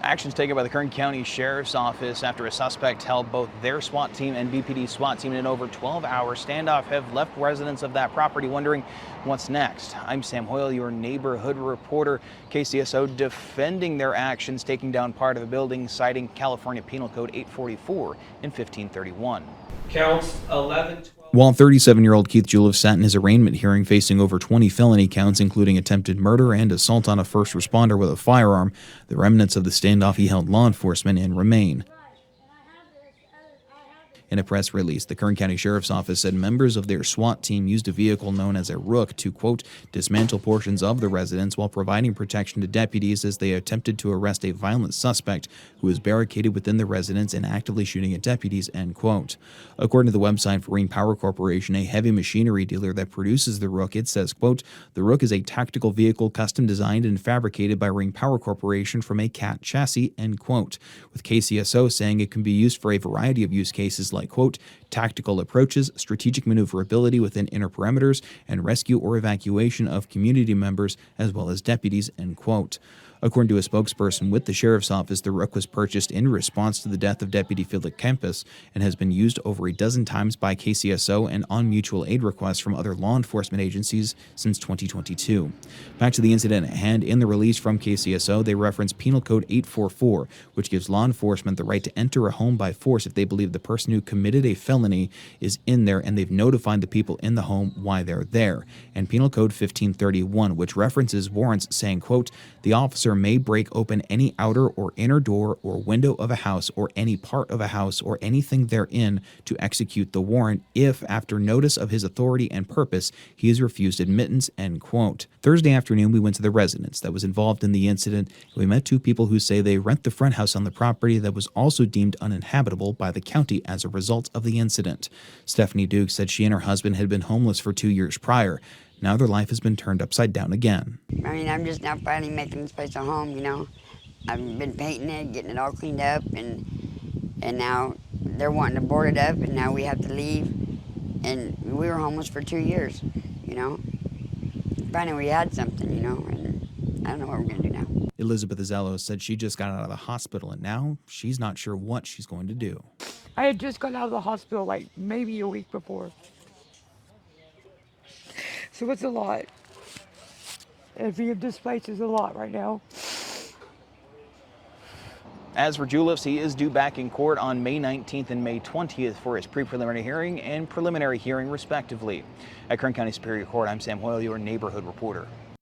Actions taken by the Kern County Sheriff's Office after a suspect held both their SWAT team and BPD Swat team in an over 12-hour standoff have left residents of that property wondering what's next. I'm Sam Hoyle, your neighborhood reporter. KCSO defending their actions, taking down part of a building, citing California Penal Code 844 and 1531. Counts 11, 12. While 37-year-old Keith Juleff sat in his arraignment hearing facing over 20 felony counts, including attempted murder and assault on a first responder with a firearm, the remnants of the standoff he held law enforcement in remain. In a press release, the Kern County Sheriff's Office said members of their SWAT team used a vehicle known as a Rook to, quote, dismantle portions of the residence while providing protection to deputies as they attempted to arrest a violent suspect who was barricaded within the residence and actively shooting at deputies, end quote. According to the website for Ring Power Corporation, a heavy machinery dealer that produces the Rook, it says, quote, the Rook is a tactical vehicle custom designed and fabricated by Ring Power Corporation from a CAT chassis, end quote, with KCSO saying it can be used for a variety of use cases like, quote, tactical approaches, strategic maneuverability within inner perimeters, and rescue or evacuation of community members as well as deputies, end quote. According to a spokesperson with the Sheriff's Office, the Rook was purchased in response to the death of Deputy Philip Kempis and has been used over a dozen times by KCSO and on mutual aid requests from other law enforcement agencies since 2022. Back to the incident at hand, in the release from KCSO, they reference Penal Code 844, which gives law enforcement the right to enter a home by force if they believe the person who committed a felony is in there and they've notified the people in the home why they're there, and Penal Code 1531, which references warrants saying, quote, the officer may break open any outer or inner door or window of a house or any part of a house or anything therein to execute the warrant if, after notice of his authority and purpose, he is refused admittance, end quote. Thursday afternoon, we went to the residence that was involved in the incident. We met two people who say they rent the front house on the property that was also deemed uninhabitable by the county as a result of the incident. Stephanie Duke said she and her husband had been homeless for 2 years prior. Now their life has been turned upside down again. I mean, I'm just now finally making this place a home, you know. I've been painting it, getting it all cleaned up, and now they're wanting to board it up, and now we have to leave. And we were homeless for 2 years, you know. Finally we had something, you know, and I don't know what we're going to do now. Elizabeth Azello said she just got out of the hospital, and now she's not sure what she's going to do. I had just got out of the hospital like maybe a week before. So it's a lot. And being displaced is a lot right now. As for Juleff, he is due back in court on May 19th and May 20th for his pre-preliminary hearing and preliminary hearing, respectively. At Kern County Superior Court, I'm Sam Hoyle, your neighborhood reporter.